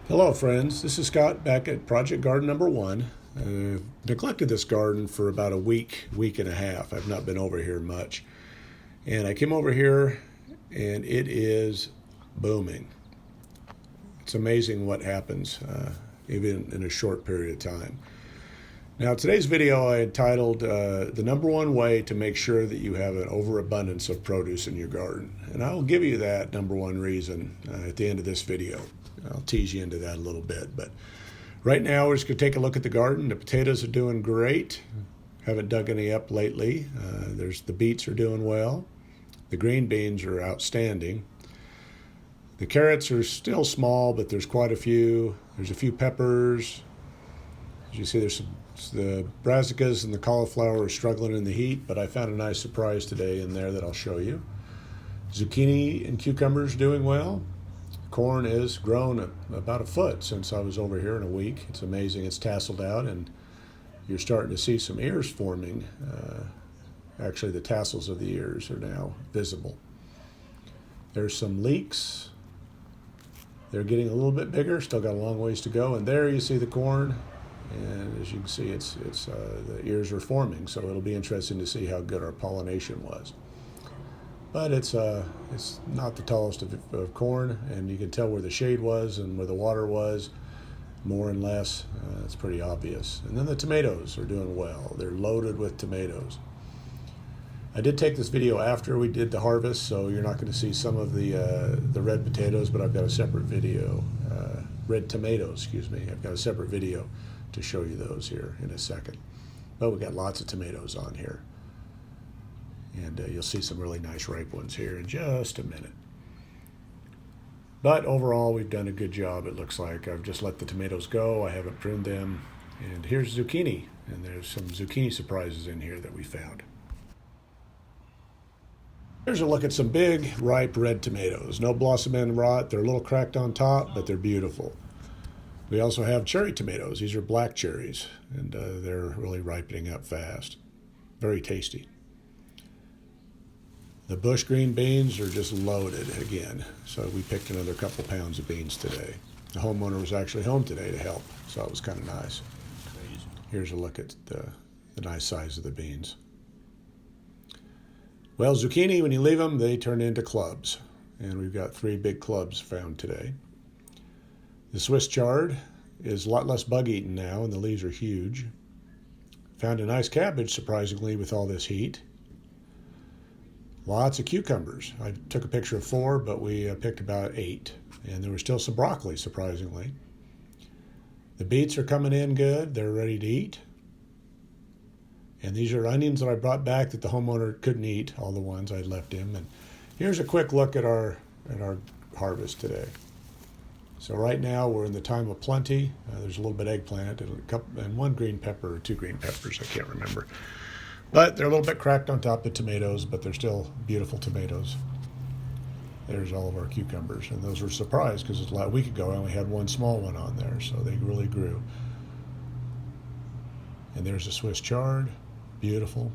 Hello friends, this is Scott back at Project Garden number 1. Neglected this garden for about a week and a half. I've not been over here much. And I came over here and it is booming. It's amazing what happens even in a short period of time. Now today's video I entitled the number one way to make sure that you have an overabundance of produce in your garden. And I'll give you that number one reason at the end of this video. I'll tease you into that a little bit, but right now we're just going to take a look at the garden. The potatoes are doing great. Haven't dug any up lately. The beets are doing well. The green beans are outstanding. The carrots are still small, but there's quite a few. There's a few peppers. As you see, the brassicas and the cauliflower are struggling in the heat, but I found a nice surprise today in there that I'll show you. Zucchini and cucumbers doing well. Corn has grown about a foot since I was over here in a week. It's amazing. It's tasseled out, and you're starting to see some ears forming. Actually, the tassels of the ears are now visible. There's some leeks. They're getting a little bit bigger. Still got a long ways to go. And there you see the corn. And as you can see, the ears are forming. So it'll be interesting to see how good our pollination was. But it's not the tallest of corn, and you can tell where the shade was and where the water was, more and less. It's pretty obvious. And then the tomatoes are doing well. They're loaded with tomatoes. I did take this video after we did the harvest, so you're not going to see some of the red potatoes, but I've got a separate video, red tomatoes, excuse me. I've got a separate video to show you those here in a second. But we've got lots of tomatoes on here. And you'll see some really nice ripe ones here in just a minute. But overall, we've done a good job, it looks like. I've just let the tomatoes go. I haven't pruned them. And here's zucchini. And there's some zucchini surprises in here that we found. Here's a look at some big, ripe red tomatoes. No blossom end rot. They're a little cracked on top, but they're beautiful. We also have cherry tomatoes. These are black cherries, and they're really ripening up fast. Very tasty. The bush green beans are just loaded again, so we picked another couple pounds of beans today. The homeowner was actually home today to help, so it was kind of nice. Here's a look at the nice size of the beans. Well, zucchini, when you leave them, they turn into clubs, and we've got 3 big clubs found today. The Swiss chard is a lot less bug-eaten now, and the leaves are huge. Found a nice cabbage, surprisingly, with all this heat. Lots of cucumbers. I took a picture of 4, but we picked about 8. And there was still some broccoli, surprisingly. The beets are coming in good. They're ready to eat. And these are onions that I brought back that the homeowner couldn't eat, all the ones I'd left him. And here's a quick look at our harvest today. So right now we're in the time of plenty. There's a little bit of eggplant and 1 green pepper or 2 green peppers, I can't remember. But they're a little bit cracked on top of tomatoes, but they're still beautiful tomatoes. There's all of our cucumbers, and those were a surprise because a week ago I only had 1 small one on there, so they really grew. And there's a Swiss chard, beautiful.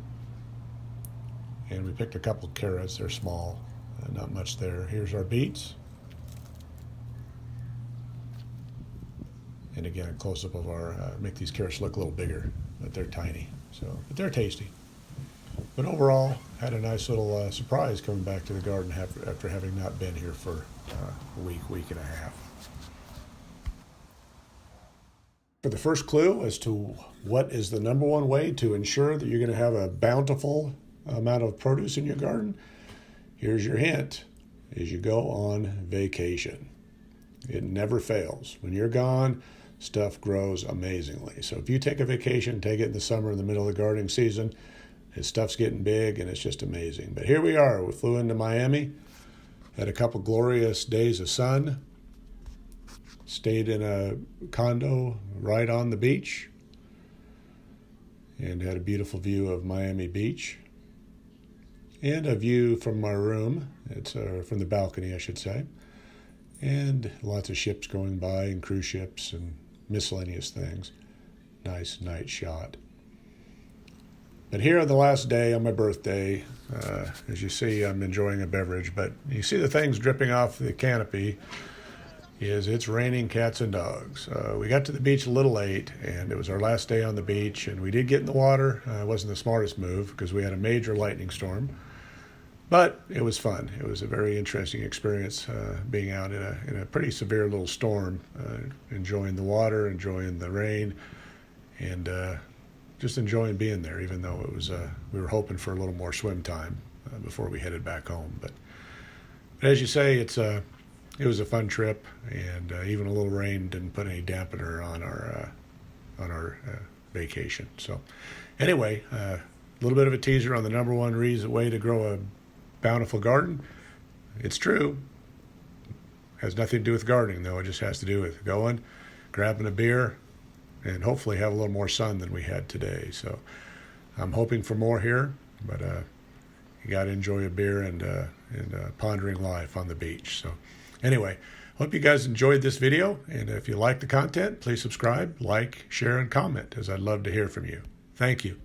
And we picked a couple of carrots, they're small, not much there. Here's our beets. And again, a close-up of make these carrots look a little bigger, but they're tiny, but they're tasty. But overall, had a nice little surprise coming back to the garden after having not been here for a week and a half. For the first clue as to what is the number one way to ensure that you're going to have a bountiful amount of produce in your garden, here's your hint, is you go on vacation. It never fails. When you're gone, stuff grows amazingly. So if you take a vacation, take it in the summer, in the middle of the gardening season, his stuff's getting big and it's just amazing. But here we are. We flew into Miami, had a couple glorious days of sun, stayed in a condo right on the beach, and had a beautiful view of Miami Beach and a view from our room. It's from the balcony, I should say. And lots of ships going by and cruise ships and miscellaneous things. Nice night shot. But here on the last day on my birthday, as you see, I'm enjoying a beverage, but you see the things dripping off the canopy. is it's raining cats and dogs. We got to the beach a little late, and it was our last day on the beach, and we did get in the water. It wasn't the smartest move because we had a major lightning storm, but it was fun. It was a very interesting experience being out in a pretty severe little storm, enjoying the water, enjoying the rain, and just enjoying being there, even though it was we were hoping for a little more swim time before we headed back home. But as you say, it was a fun trip, and even a little rain didn't put any dampener on our vacation. So anyway, a little bit of a teaser on the number one way to grow a bountiful garden. It's true. Has nothing to do with gardening, though. It just has to do with going, grabbing a beer, and hopefully have a little more sun than we had today. So I'm hoping for more here, but you got to enjoy a beer and pondering life on the beach. So anyway, hope you guys enjoyed this video, and if you like the content, please subscribe, like, share, and comment, as I'd love to hear from you. Thank you.